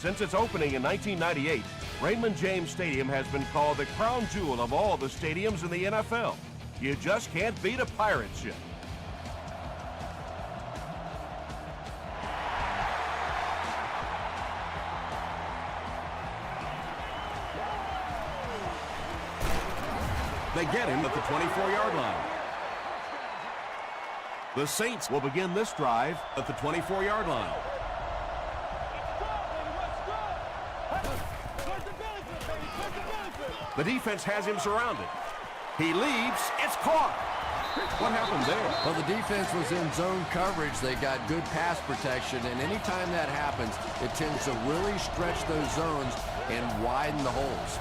Since its opening in 1998, Raymond James Stadium has been called the crown jewel of all the stadiums in the NFL. You just can't beat a pirate ship. They get him at the 24-yard line. The Saints will begin this drive at the 24-yard line. The defense has him surrounded. He leaps. It's caught. What happened there? Well, the defense was in zone coverage. They got good pass protection, and anytime that happens, it tends to really stretch those zones and widen the holes.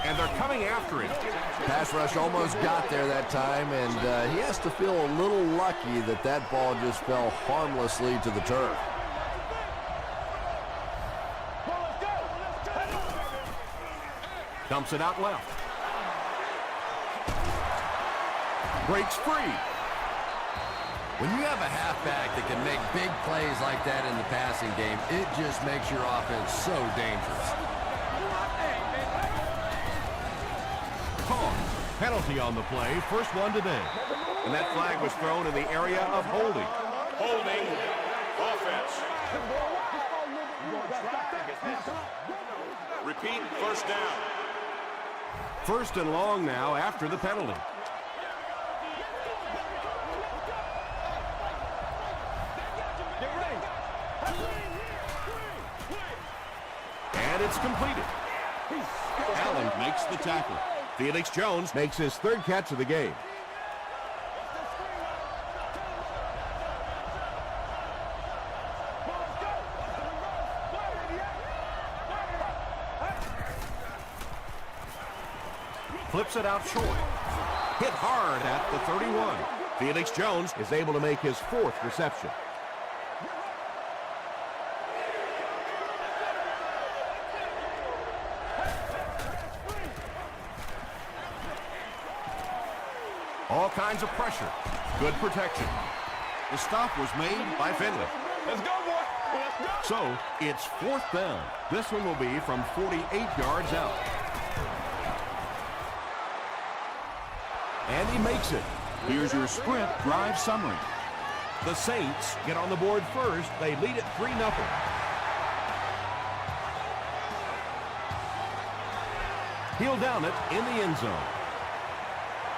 And they're coming after him. Pass rush almost got there that time, and he has to feel a little lucky that that ball just fell harmlessly to the turf. Dumps it out left. Breaks free. When you have a halfback that can make big plays like that in the passing game, it just makes your offense so dangerous. Call. Penalty on the play. First one today. And that flag was thrown in the area of holding. Holding. Offense. Repeat. First down. First and long now after the penalty. And it's completed. Allen makes the tackle. Felix Jones makes his third catch of the game. Flips it out short. Hit hard at the 31. Felix Jones is able to make his fourth reception. All kinds of pressure. Good protection. The stop was made by Finley. Let's go, boy. Let's go. So, it's fourth down. This one will be from 48 yards out. And he makes it. Here's your sprint drive summary. The Saints get on the board first. They lead it 3-0. He'll down it in the end zone.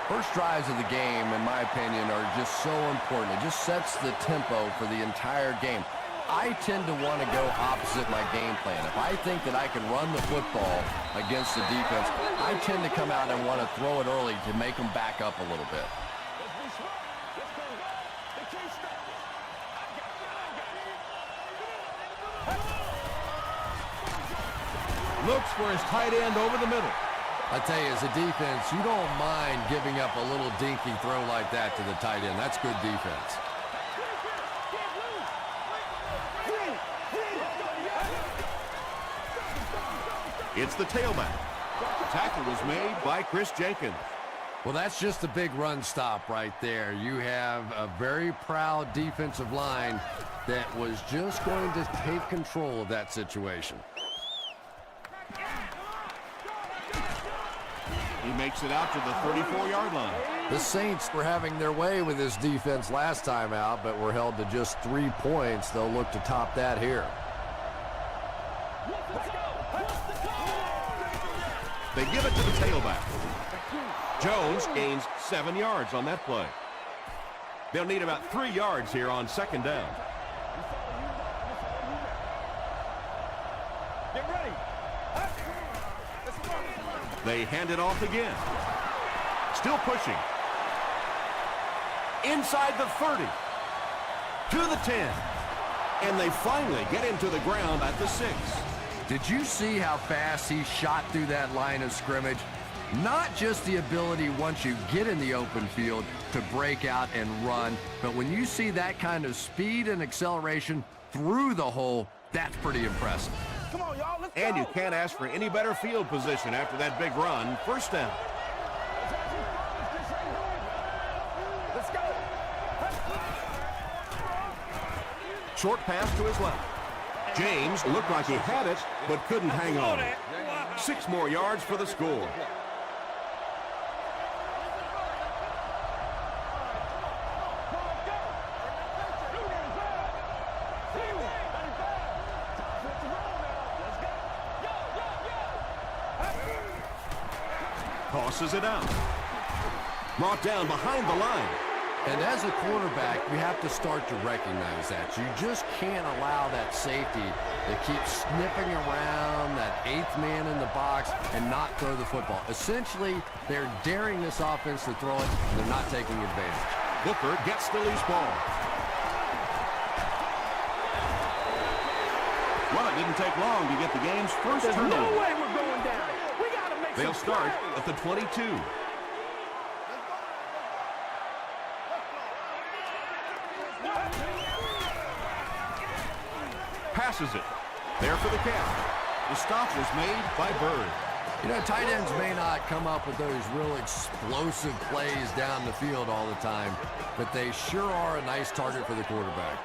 First drives of the game, in my opinion, are just so important. It just sets the tempo for the entire game. I tend to want to go opposite my game plan. If I think that I can run the football against the defense, I tend to come out and want to throw it early to make them back up a little bit. Looks for his tight end over the middle. I tell you, as a defense, you don't mind giving up a little dinky throw like that to the tight end. That's good defense. It's the tailback. Tackle was made by Chris Jenkins. Well, that's just a big run stop right there. You have a very proud defensive line that was just going to take control of that situation. He makes it out to the 34-yard line. The Saints were having their way with this defense last time out, but were held to just 3 points. They'll look to top that here. They give it to the tailback. Jones gains 7 yards on that play. They'll need about 3 yards here on second down. Get ready. They hand it off again. Still pushing. Inside the 30. To the 10. And they finally get him to the ground at the 6. Did you see how fast he shot through that line of scrimmage? Not just the ability once you get in the open field to break out and run, but when you see that kind of speed and acceleration through the hole, that's pretty impressive. Come on, y'all. Let's go. And you can't ask for any better field position after that big run. First down. Short pass to his left. James looked like he had it, but couldn't hang on. 6 more yards for the score. Tosses it out. Brought down behind the line. And as a quarterback, you have to start to recognize that. You just can't allow that safety to keep sniffing around that 8th man in the box and not throw the football. Essentially, they're daring this offense to throw it, and they're not taking advantage. Booker gets the loose ball. Well, it didn't take long to get the game's first turnover. No way we're going down. We gotta make They'll start at the 22. Passes it. There for the catch. The stop was made by Bird. You know, tight ends may not come up with those real explosive plays down the field all the time, but they sure are a nice target for the quarterback.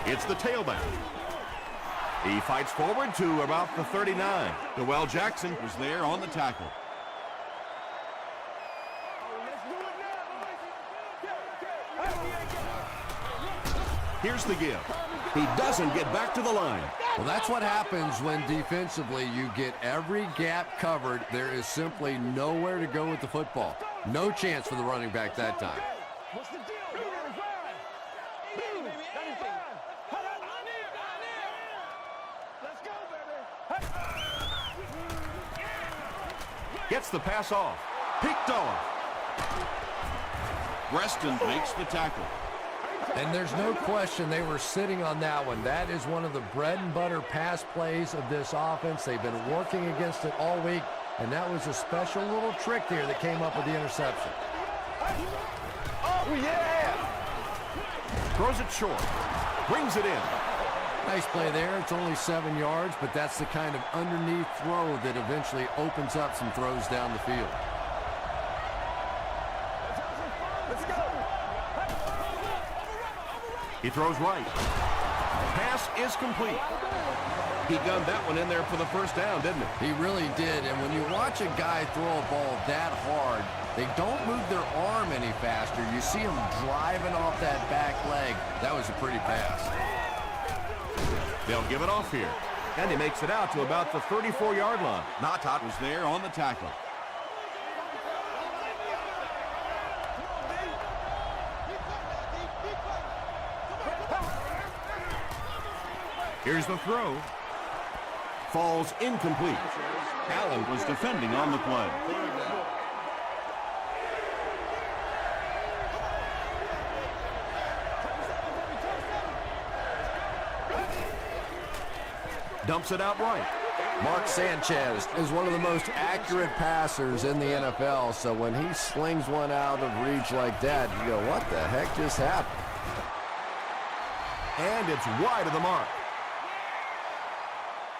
It's the tailback. He fights forward to about the 39. Noel Jackson was there on the tackle. Here's the give. He doesn't get back to the line. Well, that's what happens when defensively you get every gap covered. There is simply nowhere to go with the football. No chance for the running back that time. Gets the pass off. Picked off. Reston makes the tackle. And there's no question they were sitting on that one. That is one of the bread and butter pass plays of this offense. They've been working against it all week, and that was a special little trick there that came up with the interception. Oh, yeah! Throws it short. Brings it in. Nice play there. It's only 7 yards, but that's the kind of underneath throw that eventually opens up some throws down the field. He throws right. Pass is complete. He gunned that one in there for the first down, didn't he? He really did, and when you watch a guy throw a ball that hard, they don't move their arm any faster. You see him driving off that back leg. That was a pretty pass. They'll give it off here. And he makes it out to about the 34-yard line. Natat was there on the tackle. Here's the throw. Falls incomplete. Allen was defending on the play. Dumps it out right. Mark Sanchez is one of the most accurate passers in the NFL, so when he slings one out of reach like that, you go, what the heck just happened? And it's wide of the mark.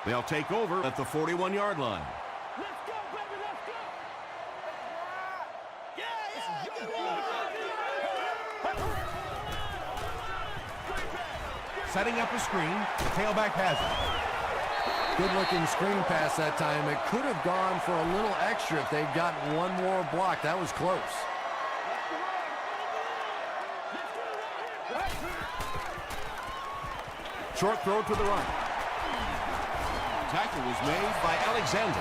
They'll take over at the 41-yard line. Let's go, baby, let's go! Setting up a screen. The tailback has it. Good-looking screen pass that time. It could have gone for a little extra if they'd gotten one more block. That was close. Short throw to the right. Tackle was made by Alexander.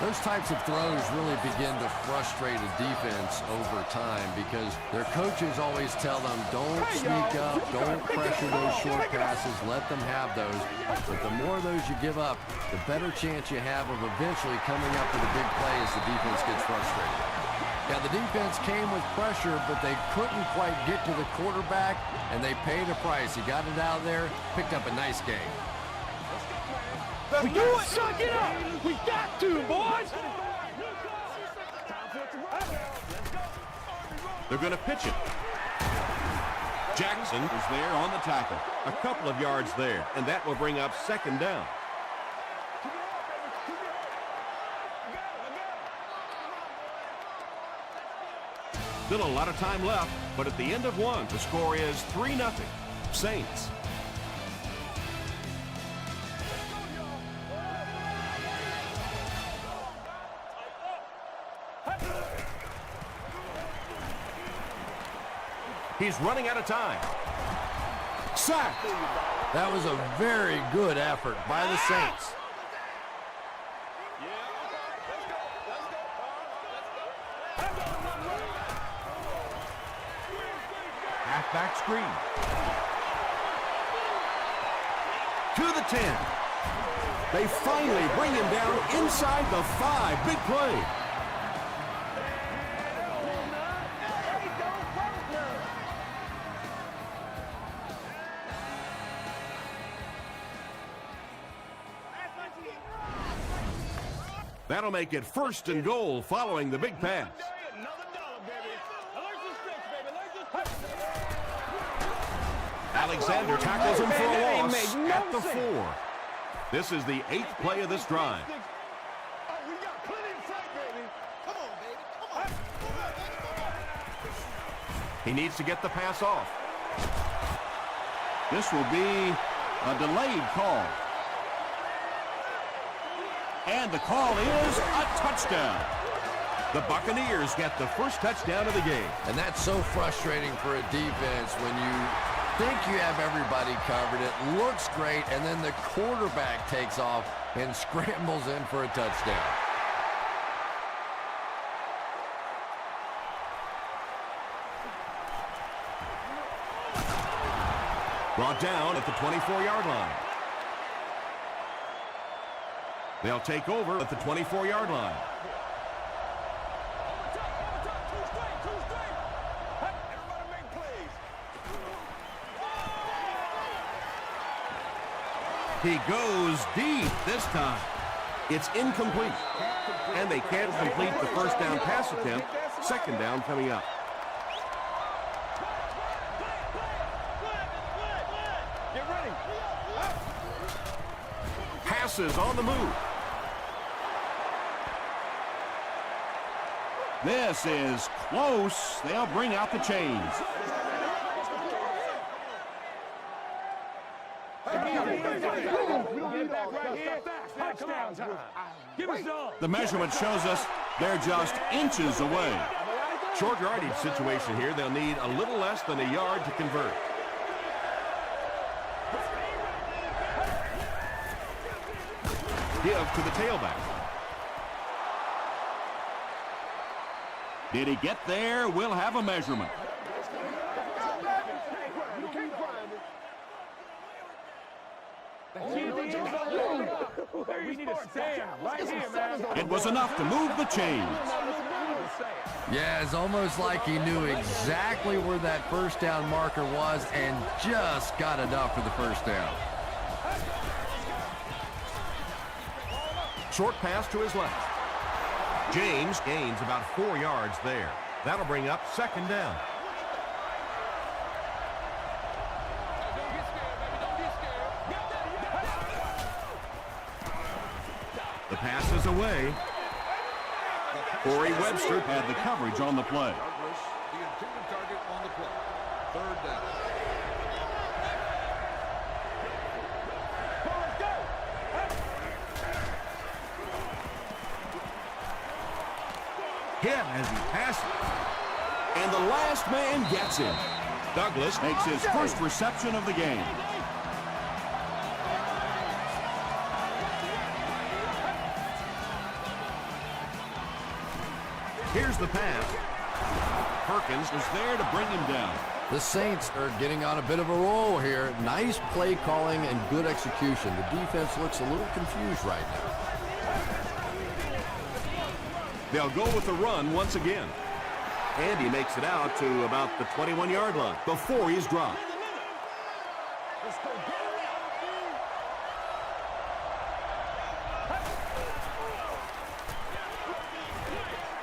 Those types of throws really begin to frustrate a defense over time because their coaches always tell them, don't sneak up, don't pressure those short passes, let them have those. But the more of those you give up, the better chance you have of eventually coming up with a big play as the defense gets frustrated. Yeah, the defense came with pressure, but they couldn't quite get to the quarterback, and they paid a price. He got it out there, picked up a nice game. We gotta suck it up! We got to, boys! They're going to pitch it. Jackson is there on the tackle. A couple of yards there, and that will bring up second down. Still a lot of time left, but at the end of one, the score is 3-0. Saints. He's running out of time. Sack. That was a very good effort by the Saints. Halfback screen. To the 10. They finally bring him down inside the 5. Big play. That'll make it 1st and goal following the big pass. Alexander tackles him for a loss at the 4. This is the 8th play of this drive. He needs to get the pass off. This will be a delayed call. And the call is a touchdown. The Buccaneers get the first touchdown of the game. And that's so frustrating for a defense when you think you have everybody covered. It looks great, and then the quarterback takes off and scrambles in for a touchdown. Brought down at the 24-yard line. They'll take over at the 24-yard line. He goes deep this time. It's incomplete. And they can't complete the first down pass attempt. Second down coming up. Passes on the move. This is close. They'll bring out the chains. The measurement shows us they're just inches away. Short yardage situation here. They'll need a little less than a yard to convert. Give to the tailback. Did he get there? We'll have a measurement. It was enough to move the chains. Yeah, it's almost like he knew exactly where that first down marker was and just got enough for the first down. Short pass to his left. James gains about 4 yards there. That'll bring up second down. The pass is away. Corey Webster Had the coverage on the play. The intended target on the play. Third down. hit as he passes. And the last man gets him. Douglas Makes his first reception of the game. Here's the pass. Perkins is there to bring him down. The Saints are getting on a bit of a roll here. Nice play calling and good execution. The defense looks a little confused right now. They'll go with the run once again. And he makes it out to about the 21-yard line before he's dropped.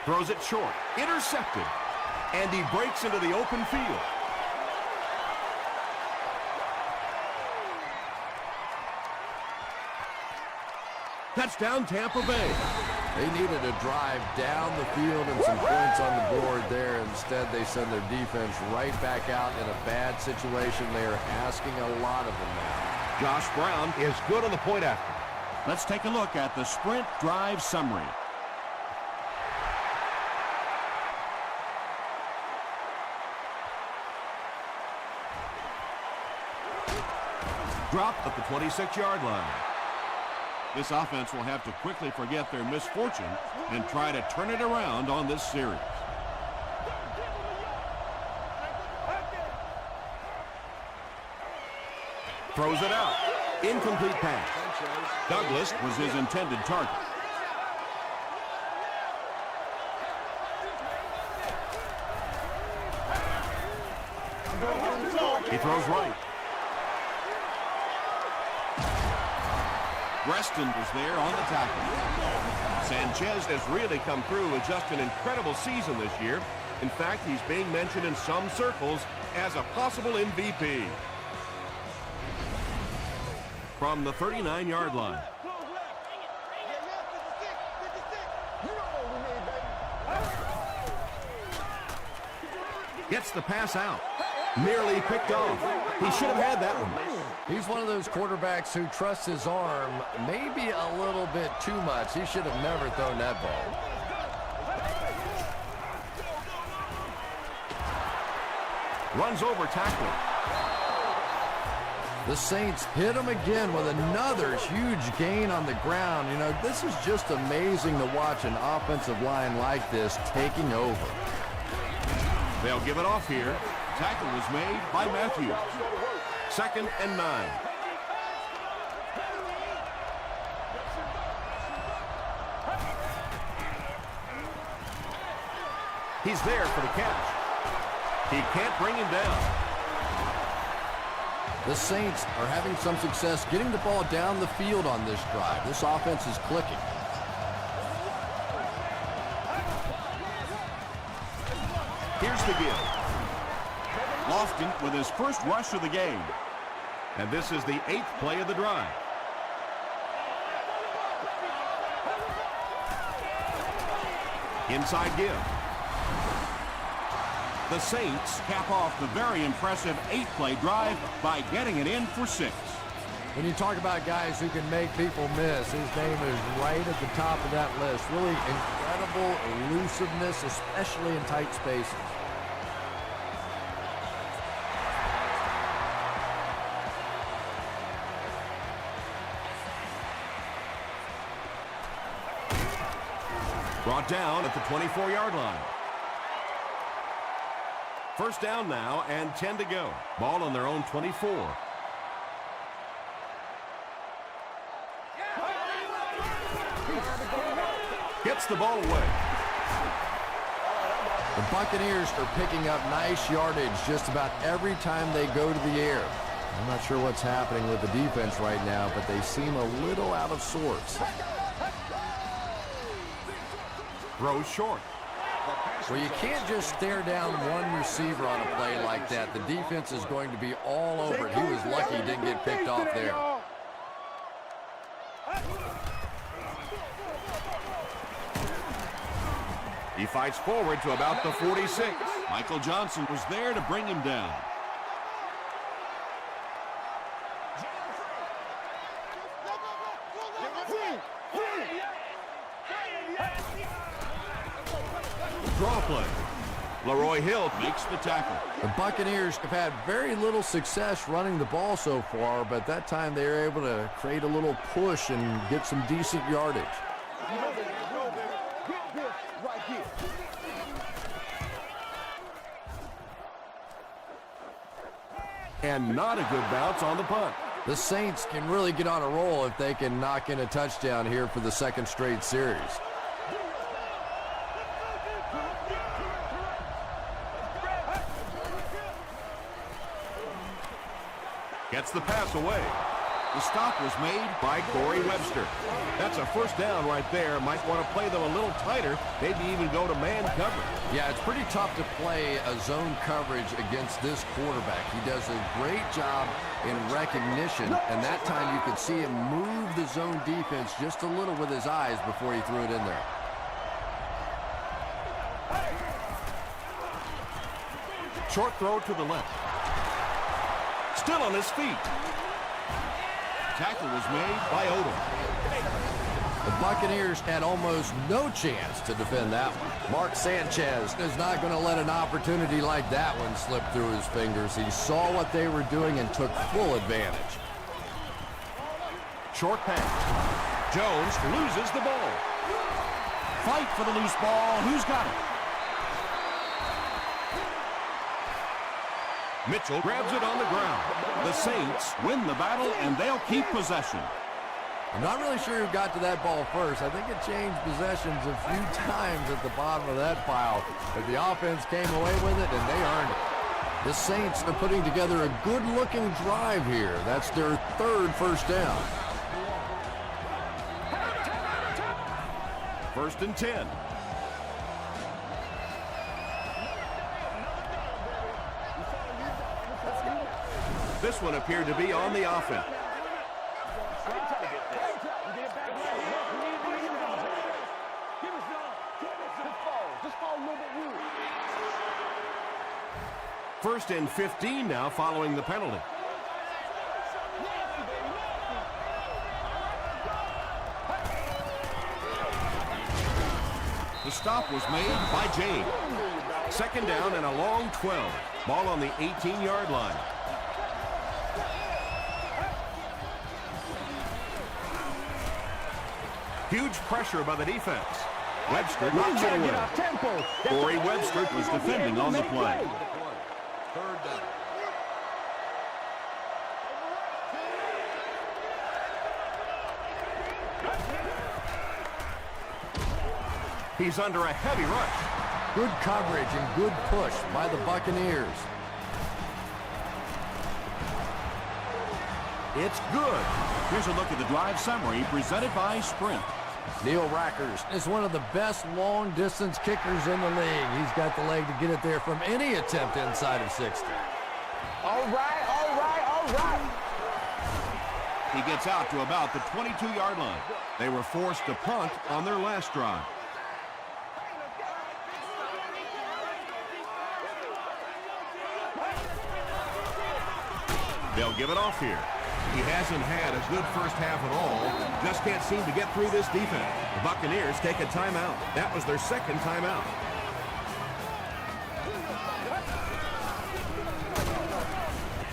Throws it short. Intercepted. And he breaks into the open field. Touchdown, Tampa Bay. They needed a drive down the field and some points on the board there. Instead, they send their defense right back out in a bad situation. They are asking a lot of them now. Josh Brown is good on the point after. Let's take a look at the sprint drive summary. Dropped at the 26-yard line. This offense will have to quickly forget their misfortune and try to turn it around on this series. Throws it out. Incomplete pass. Douglas was his intended target. He throws right. Reston was there on the tackle. Sanchez has really come through with just an incredible season this year. In fact, he's being mentioned in some circles as a possible MVP. From the 39-yard line. Gets the pass out. Nearly picked off. He should have had that one. He's one of those quarterbacks who trusts his arm maybe a little bit too much. He should have never thrown that ball. Runs over tackler. The Saints hit him again with another huge gain on the ground. You know, this is just amazing to watch an offensive line like this taking over. They'll give it off here. Tackle was made by Matthews. 2nd and 9. He's there for the catch. He can't bring him down. The Saints are having some success getting the ball down the field on this drive. This offense is clicking. Here's the give. Lofton with his first rush of the game. And this is the 8th play of the drive. Inside give. The Saints cap off the very impressive 8-play drive by getting it in for 6. When you talk about guys who can make people miss, his name is right at the top of that list. Really incredible elusiveness, especially in tight spaces. Brought down at the 24-yard line. First down now and 10 to go. Ball on their own 24. Gets the ball away. The Buccaneers are picking up nice yardage just about every time they go to the air. I'm not sure what's happening with the defense right now, but they seem a little out of sorts. Throws short. Well, you can't just stare down one receiver on a play like that. The defense is going to be all over it. He was lucky he didn't get picked off there. He fights forward to about the 46. Michael Johnson was there to bring him down. Draw play. Leroy Hill Makes the tackle. The Buccaneers have had very little success running the ball so far, but that time they were able to create a little push and get some decent yardage. and not a good bounce on the punt. The Saints can really get on a roll if they can knock in a touchdown here for the second straight series. Gets the pass away. The stop was made by Corey Webster. That's a first down right there. Might want to play them a little tighter, maybe even go to man coverage. Yeah, it's pretty tough to play a zone coverage against this quarterback. He does a great job in recognition, and that time you could see him move the zone defense just a little with his eyes before he threw it in there. Short throw to the left. Still on his feet. Tackle was made by Odom. The Buccaneers had almost no chance to defend that one. Mark Sanchez is not going to let an opportunity like that one slip through his fingers. He saw what they were doing and took full advantage. Short pass. Jones loses the ball. Fight for the loose ball. Who's got it? Mitchell grabs it on the ground. The Saints win the battle, and they'll keep possession. I'm not really sure who got to that ball first. I think it changed possessions a few times at the bottom of that pile. But the offense came away with it, and they earned it. The Saints are putting together a good-looking drive here. That's their third first down. 1st and 10. This one appeared to be on the offense. First and 15 now following the penalty. The stop was made by James. 2nd down and a long 12. Ball on the 18-yard line. Huge pressure by the defense. Webster knocks it away. Corey Webster was defending on the play. 3rd down. He's under a heavy rush. Good coverage and good push by the Buccaneers. It's good. Here's a look at the drive summary presented by Sprint. Neil Rackers is one of the best long-distance kickers in the league. He's got the leg to get it there from any attempt inside of 60. All right, all right, all right. He gets out to about the 22-yard line. They were forced to punt on their last drive. They'll give it off here. He hasn't had a good first half at all. Just can't seem to get through this defense. The Buccaneers take a timeout. That was their 2nd timeout.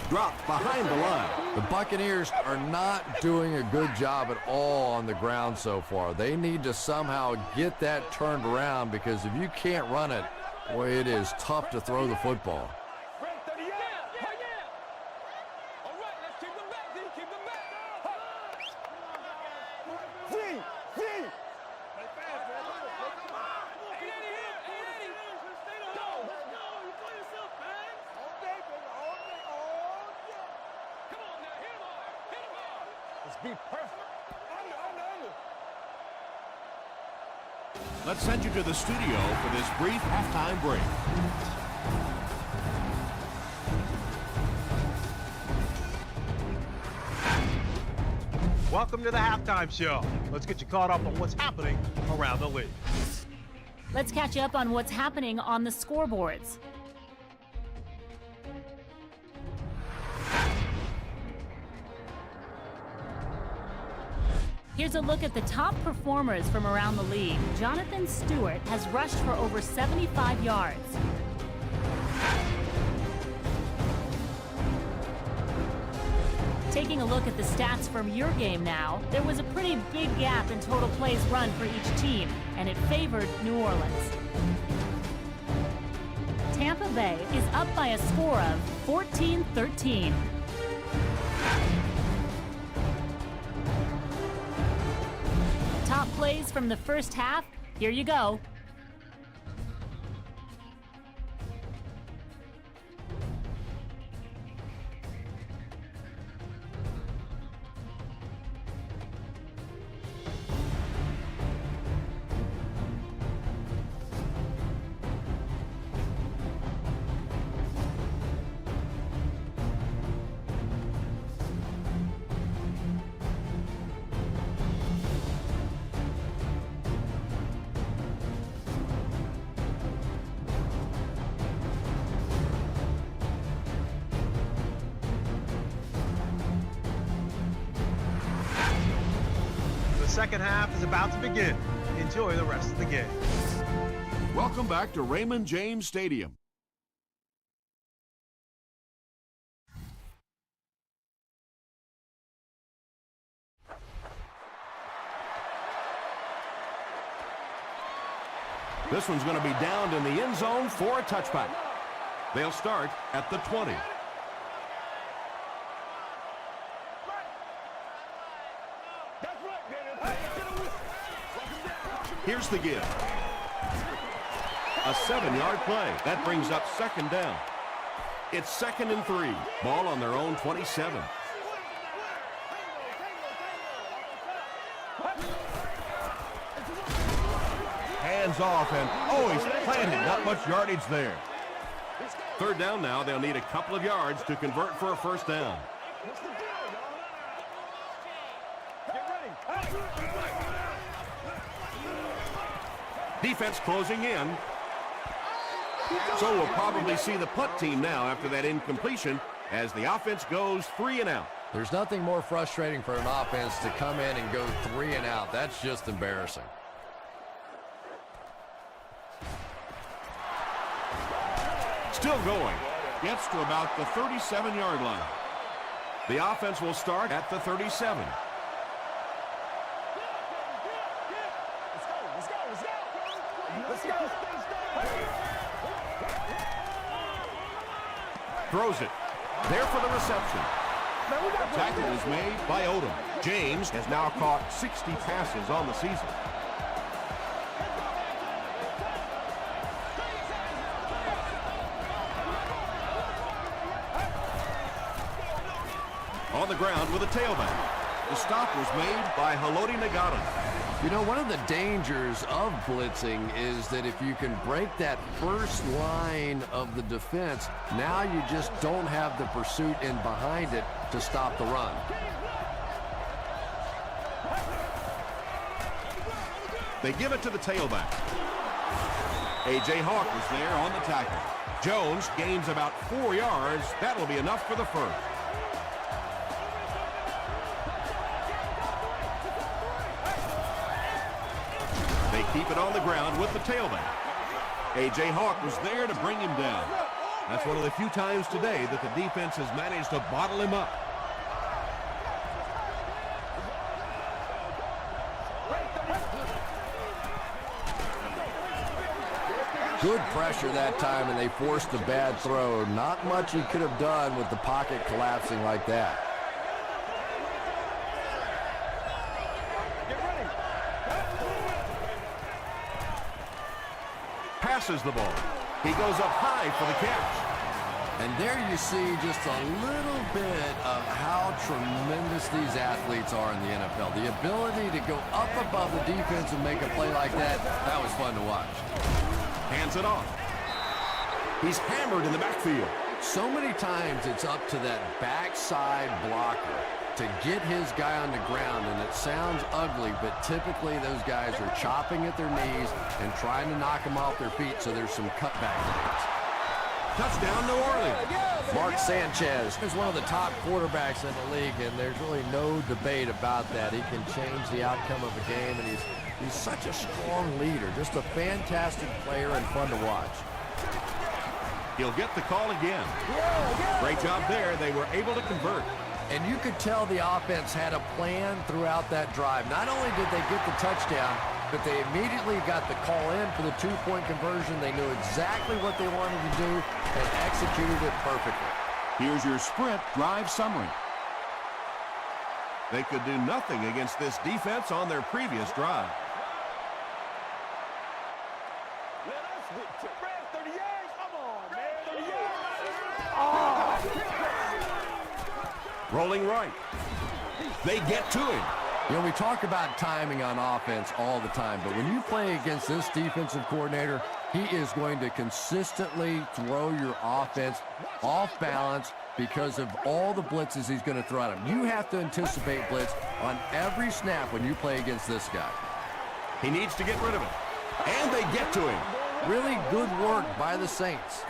Dropped behind the line. The Buccaneers are not doing a good job at all on the ground so far. They need to somehow get that turned around, because if you can't run it, boy, it is tough to throw the football. Let's send you to the studio for this brief halftime break. Welcome to the halftime show. Let's get you caught up on what's happening around the league. Let's catch up on what's happening on the scoreboards. Here's a look at the top performers from around the league. Jonathan Stewart has rushed for over 75 yards. Taking a look at the stats from your game now, there was a pretty big gap in total plays run for each team, and it favored New Orleans. Tampa Bay is up by a score of 14-13. Top plays from the first half, here you go. second half is about to begin. Enjoy the rest of the game. Welcome back to Raymond James Stadium. This one's going to be downed in the end zone for a touchback. They'll start at the 20. Here's the give. A 7-yard play. That brings up second down. It's 2nd and 3. Ball on their own 27. Hands off, and he's planted. Not much yardage there. 3rd down now. They'll need a couple of yards to convert for a first down. Defense closing in. So we'll probably see the punt team now after that incompletion as the offense goes 3 and out. There's nothing more frustrating for an offense to come in and go 3 and out. That's just embarrassing. Still going. Gets to about the 37-yard line. The offense will start at the 37. Throws it. There for the reception. Tackle is made by Odom. James has now caught 60 passes on the season. On the ground with a tailback. The stop was made by Haloti Nagata. You know, one of the dangers of blitzing is that if you can break that first line of the defense, now you just don't have the pursuit in behind it to stop the run. They give it to the tailback. A.J. Hawk was there on the tackle. Jones gains about 4 yards. That'll be enough for the first. They keep it on the ground with the tailback. A.J. Hawk was there to bring him down. That's one of the few times today that the defense has managed to bottle him up. Good pressure that time, and they forced a bad throw. Not much he could have done with the pocket collapsing like that. Passes the ball. He goes up high for the catch. And there you see just a little bit of how tremendous these athletes are in the NFL. The ability to go up above the defense and make a play like that, that was fun to watch. Hands it off. He's hammered in the backfield. So many times it's up to that backside blocker to get his guy on the ground, and it sounds ugly, but typically those guys are chopping at their knees and trying to knock them off their feet, so there's some cutback lanes. Touchdown, New Orleans. Mark Sanchez is one of the top quarterbacks in the league, and there's really no debate about that. He can change the outcome of a game, and he's such a strong leader, just a fantastic player and fun to watch. He'll get the call again. Great job there. They were able to convert. And you could tell the offense had a plan throughout that drive. Not only did they get the touchdown, but they immediately got the call in for the two-point conversion. They knew exactly what they wanted to do and executed it perfectly. Here's your sprint drive summary. They could do nothing against this defense on their previous drive. Rolling right. They get to him. You know, we talk about timing on offense all the time, but when you play against this defensive coordinator, he is going to consistently throw your offense off balance because of all the blitzes he's going to throw at him. You have to anticipate blitz on every snap when you play against this guy. He needs to get rid of it. And they get to him. Really good work by the Saints.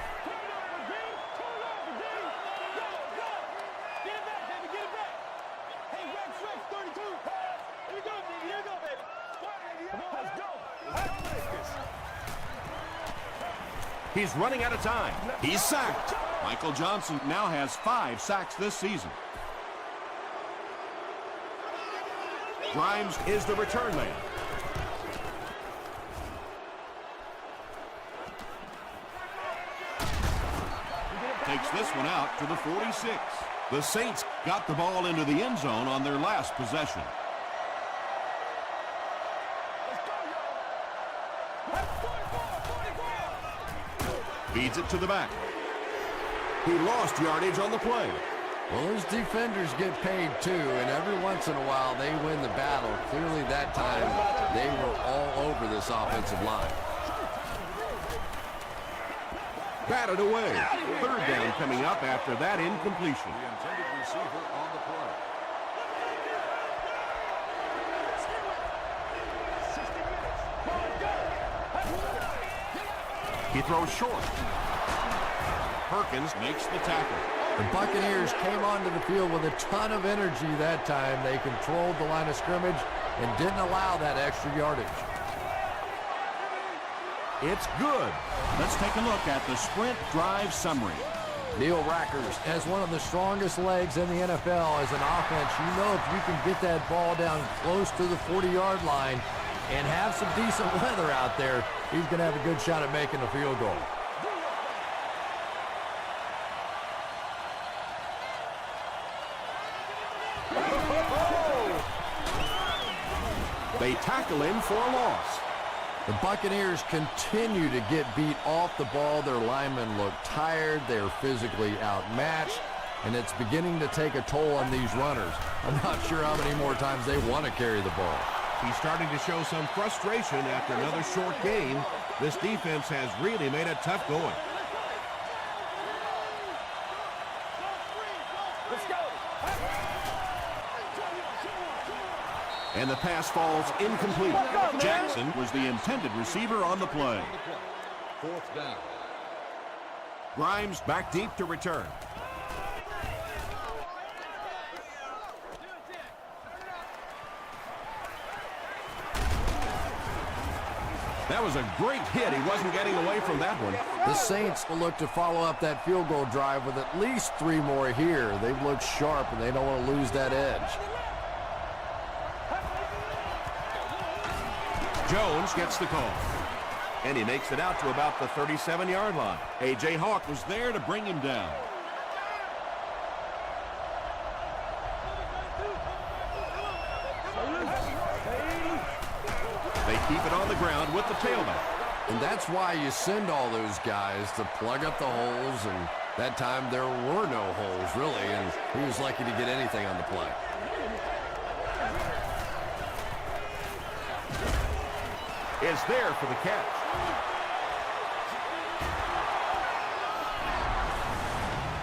He's running out of time. He's sacked. Michael Johnson now has 5 sacks this season. Grimes is the return man. Takes this one out to the 46. The Saints Got the ball into the end zone on their last possession. feeds it to the back. He lost yardage on the play. Well, those defenders get paid too, and every once in a while they win the battle. Clearly that time they were all over this offensive line. Batted away. Third down coming up after that incompletion. The intended receiver on the play. He throws short. Perkins makes the tackle. The Buccaneers came onto the field with a ton of energy that time. They controlled the line of scrimmage and didn't allow that extra yardage. It's good. Let's take a look at the sprint drive summary. Neil Rackers has one of the strongest legs in the NFL as an offense. You know, if you can get that ball down close to the 40-yard line and have some decent weather out there, he's going to have a good shot at making a field goal. They tackle him for a loss. The Buccaneers continue to get beat off the ball. Their linemen look tired. They're physically outmatched, and it's beginning to take a toll on these runners. I'm not sure how many more times they want to carry the ball. He's starting to show some frustration after another short game. This defense has really made it tough going. And the pass falls incomplete. Jackson was the intended receiver on the play. Fourth down. Grimes back deep to return. That was a great hit. He wasn't getting away from that one. The Saints will look to follow up that field goal drive with at least 3 more here. They've looked sharp, and they don't want to lose that edge. Jones gets the call. And he makes it out to about the 37-yard line. A.J. Hawk was there to bring him down. They keep it on the ground with the tailback. And that's why you send all those guys to plug up the holes, and that time there were no holes, really, and he was lucky to get anything on the play. Is there for the catch.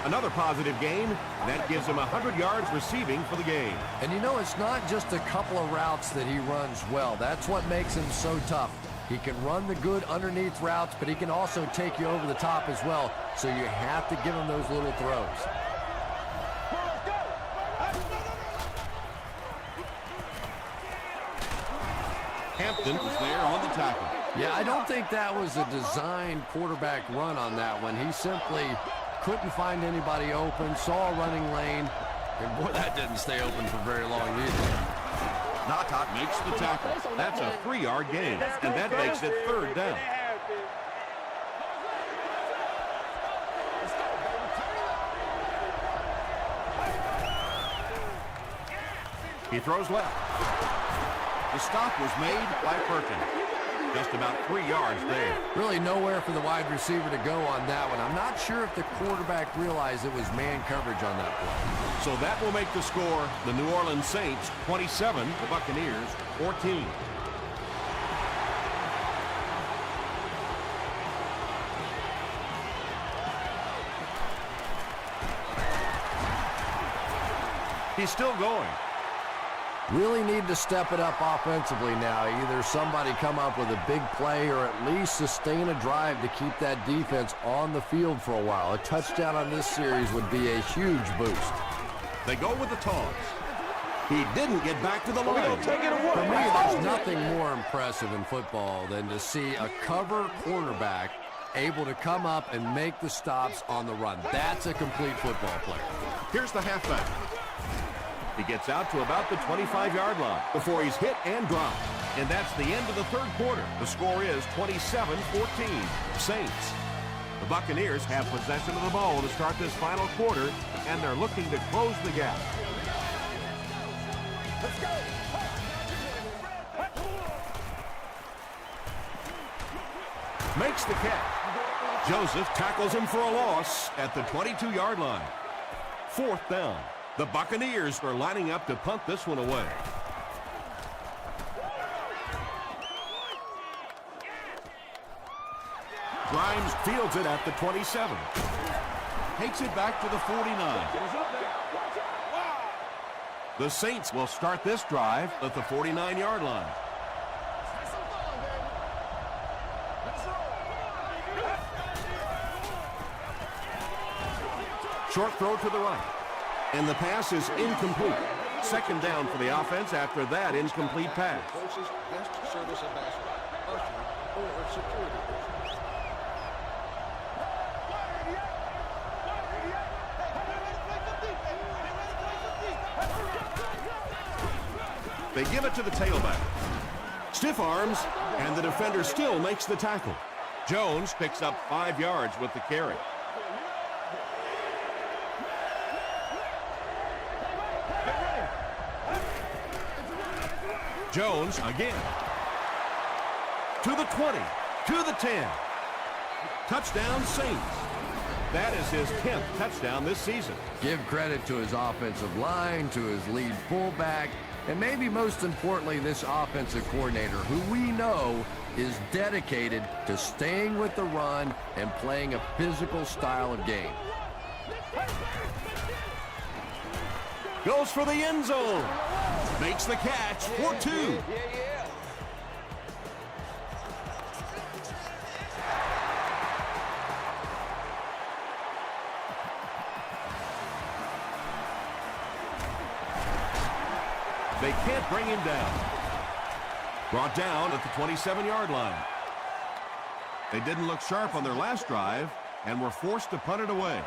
Another positive gain. That gives him 100 yards receiving for the game. And you know, it's not just a couple of routes that he runs well. That's what makes him so tough. He can run the good underneath routes, but he can also take you over the top as well. So you have to give him those little throws. Hampton was there on the tackle. Yeah, I don't think that was a designed quarterback run on that one. He simply couldn't find anybody open, saw a running lane, and boy, that didn't stay open for very long either. Natat makes the tackle. That's a 3-yard gain, and that makes it 3rd down. He throws left. The stop was made by Perkins. Just about 3 yards there. Really nowhere for the wide receiver to go on that one. I'm not sure if the quarterback realized it was man coverage on that play. So that will make the score the New Orleans Saints 27, the Buccaneers 14. He's still going. Really need to step it up offensively now. Either somebody come up with a big play or at least sustain a drive to keep that defense on the field for a while. A touchdown on this series would be a huge boost. They go with the toss. He didn't get back to the line. For me, there's nothing more impressive in football than to see a cover quarterback able to come up and make the stops on the run. That's a complete football player. Here's the halfback. He gets out to about the 25-yard line before he's hit and dropped. And that's the end of the third quarter. The score is 27-14, Saints. The Buccaneers have possession of the ball to start this final quarter, and they're looking to close the gap. Let's go. Makes the catch. Joseph tackles him for a loss at the 22-yard line. Fourth down. The Buccaneers are lining up to punt this one away. Grimes fields it at the 27. Takes it back to the 49. The Saints will start this drive at the 49-yard line. Short throw to the right. And the pass is incomplete. Second down for the offense after that incomplete pass. Closest best service ambassador, usher, or security. They give it to the tailback. Stiff arms, and the defender still makes the tackle. Jones picks up 5 yards with the carry. Jones again. To the 20, to the 10. Touchdown Saints. That is his 10th touchdown this season. Give credit to his offensive line, to his lead fullback, and maybe most importantly, this offensive coordinator, who we know is dedicated to staying with the run and playing a physical style of game. Goes for the end zone. Makes the catch for 2. They can't bring him down. Brought down at the 27-yard line. They didn't look sharp on their last drive and were forced to punt it away.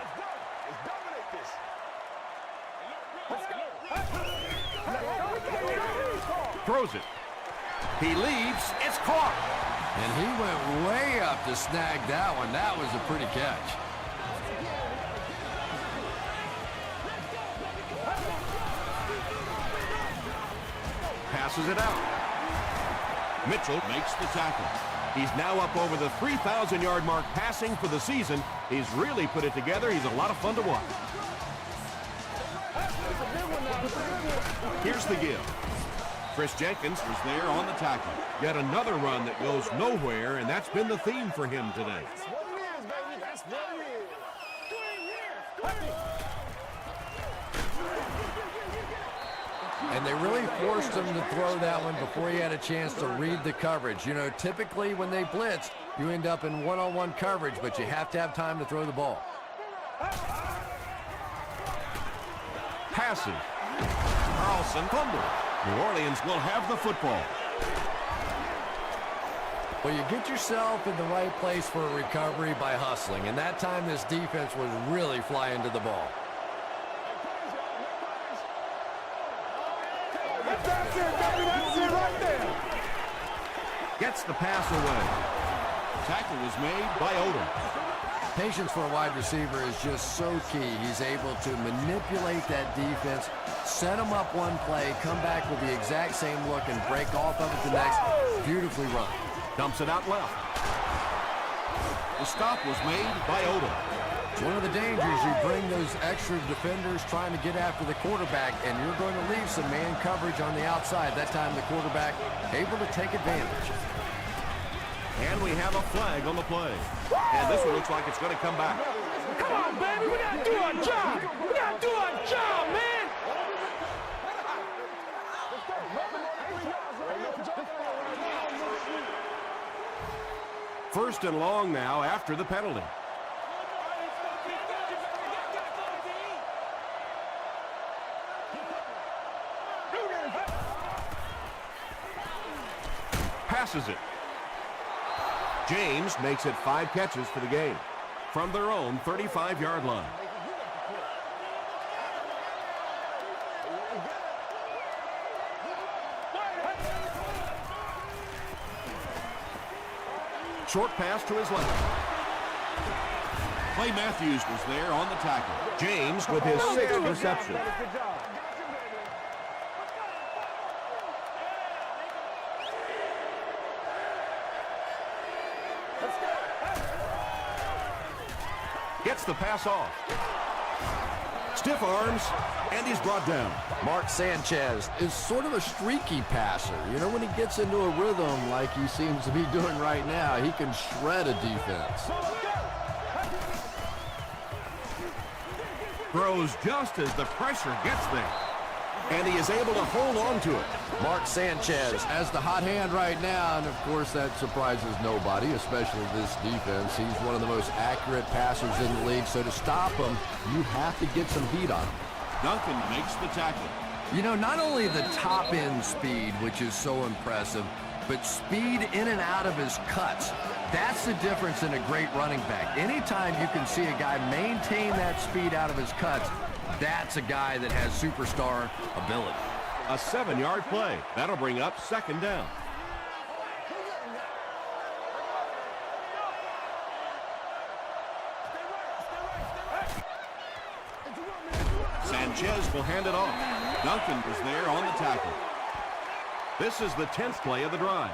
Throws it. He leaves. It's caught. And he went way up to snag that one. That was a pretty catch. Passes it out. Mitchell makes the tackle. He's now up over the 3,000-yard mark passing for the season. He's really put it together. He's a lot of fun to watch. Here's the give. Chris Jenkins was there on the tackle. Yet another run that goes nowhere, and that's been the theme for him today. And they really forced him to throw that one before he had a chance to read the coverage. You know, typically when they blitz, you end up in one-on-one coverage, but you have to have time to throw the ball. Passes. Carlson fumbled. New Orleans will have the football. Well, you get yourself in the right place for a recovery by hustling, and that time this defense was really flying to the ball. That's it, baby. That's it right there. Gets the pass away. Tackle was made by Odom. Patience for a wide receiver is just so key. He's able to manipulate that defense, set them up one play, come back with the exact same look, and break off of it the next. Beautifully run. Dumps it out left. The stop was made by Odom. It's one of the dangers. You bring those extra defenders trying to get after the quarterback, and you're going to leave some man coverage on the outside. That time the quarterback able to take advantage. And we have a flag on the play. And this one looks like it's going to come back. Come on, baby. We got to do our job. We got to do our job, man. First and long now after the penalty. Passes it. James makes it 5 catches for the game from their own 35-yard line. Short pass to his left. Clay Matthews was there on the tackle. James with his 6th reception. Gets the pass off. Stiff arms, and he's brought down. Mark Sanchez is sort of a streaky passer. You know, when he gets into a rhythm like he seems to be doing right now, he can shred a defense. Throws just as the pressure gets there. And he is able to hold on to it. Mark Sanchez has the hot hand right now, and of course that surprises nobody, especially this defense. He's one of the most accurate passers in the league, so to stop him, you have to get some heat on him. Duncan makes the tackle. You know, not only the top-end speed, which is so impressive, but speed in and out of his cuts. That's the difference in a great running back. Anytime you can see a guy maintain that speed out of his cuts, that's a guy that has superstar ability. A 7-yard play. That'll bring up 2nd down. Sanchez will hand it off. Duncan was there on the tackle. This is the 10th play of the drive.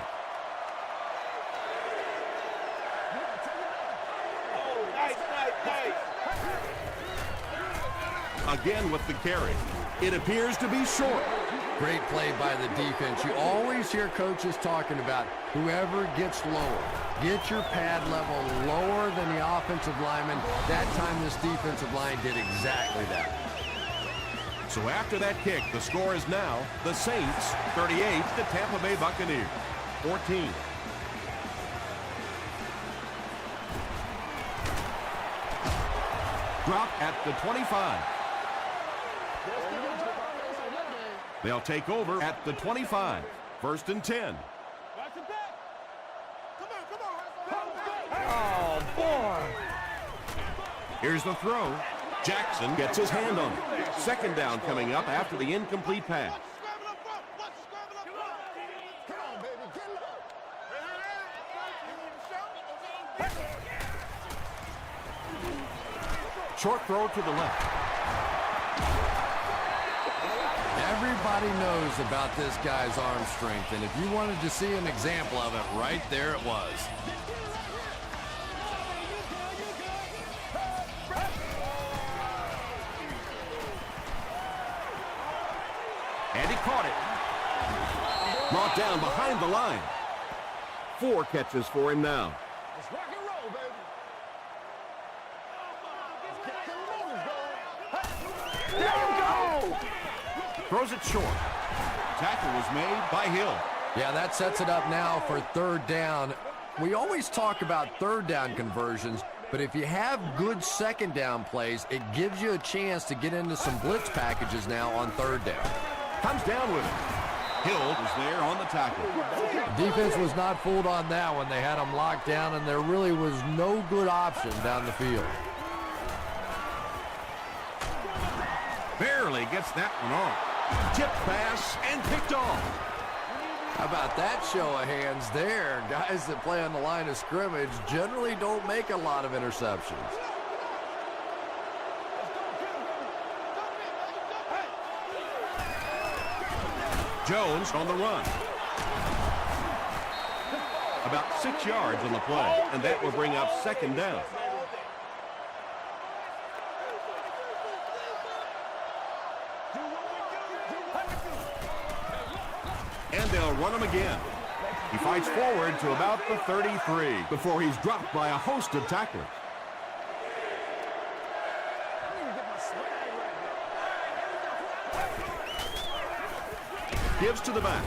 Again with the carry. It appears to be short. Great play by the defense. You always hear coaches talking about whoever gets lower. Get your pad level lower than the offensive lineman. That time this defensive line did exactly that. So after that kick, the score is now the Saints 38 to Tampa Bay Buccaneers 14. Drop at the 25. They'll take over at the 25. 1st and 10. Oh, boy. Here's the throw. Jackson gets his hand on it. 2nd down coming up after the incomplete pass. Short throw to the left. Everybody knows about this guy's arm strength, and if you wanted to see an example of it, right there it was. And he caught it. Brought down behind the line. 4 catches for him now. Let's rock and roll, baby. Throws it short. Tackle was made by Hill. Yeah, that sets it up now for 3rd down. We always talk about 3rd down conversions, but if you have good 2nd down plays, it gives you a chance to get into some blitz packages now on 3rd down. Comes down with it. Hill was there on the tackle. Defense was not fooled on that one. They had them locked down, and there really was no good option down the field. Barely gets that one off. Tip pass and picked off. How about that show of hands there? Guys that play on the line of scrimmage generally don't make a lot of interceptions. Jones on the run. About 6 yards on the play, and that will bring up 2nd down. And they'll run him again. He fights forward to about the 33 before he's dropped by a host of tacklers. Gives to the back.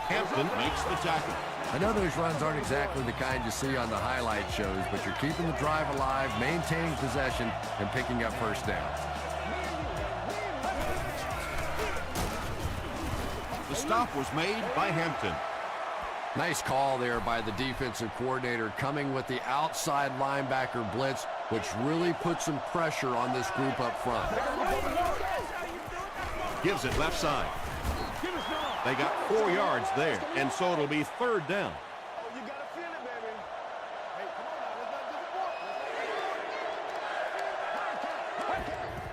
Hampton makes the tackle. I know those runs aren't exactly the kind you see on the highlight shows, but you're keeping the drive alive, maintaining possession, and picking up 1st down. The stop was made by Hampton. Nice call there by the defensive coordinator, coming with the outside linebacker blitz, which really puts some pressure on this group up front. Gives it left side. They got 4 yards there, and so it'll be 3rd down. You gotta feel it, baby. Hey, come on now,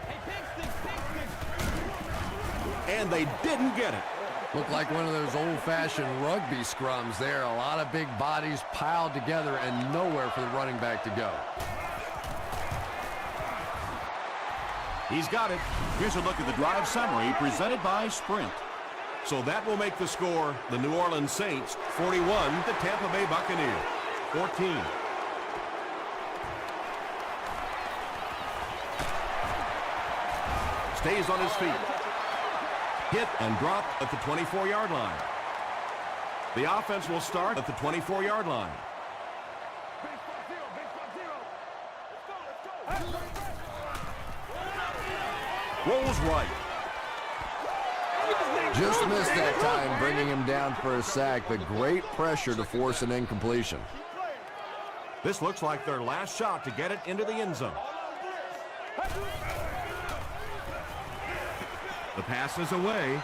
let's not disappoint. And they didn't get it. Looked like one of those old-fashioned rugby scrums there. A lot of big bodies piled together and nowhere for the running back to go. He's got it. Here's a look at the drive summary presented by Sprint. So that will make the score the New Orleans Saints 41 to Tampa Bay Buccaneers 14. Stays on his feet. Hit and drop at the 24-yard line. The offense will start at the 24-yard line. Rolls right. Just missed that time, bringing him down for a sack, but great pressure to force an incompletion. This looks like their last shot to get it into the end zone. The pass is away.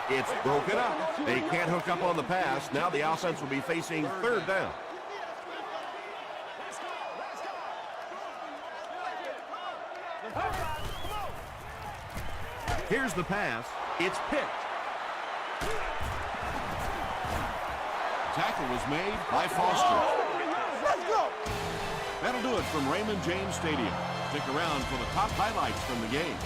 It's broken up. They can't hook up on the pass. Now the offense will be facing 3rd down. Here's the pass. It's picked. Tackle was made by Foster. Let's go! That'll do it from Raymond James Stadium. Stick around for the top highlights from the game.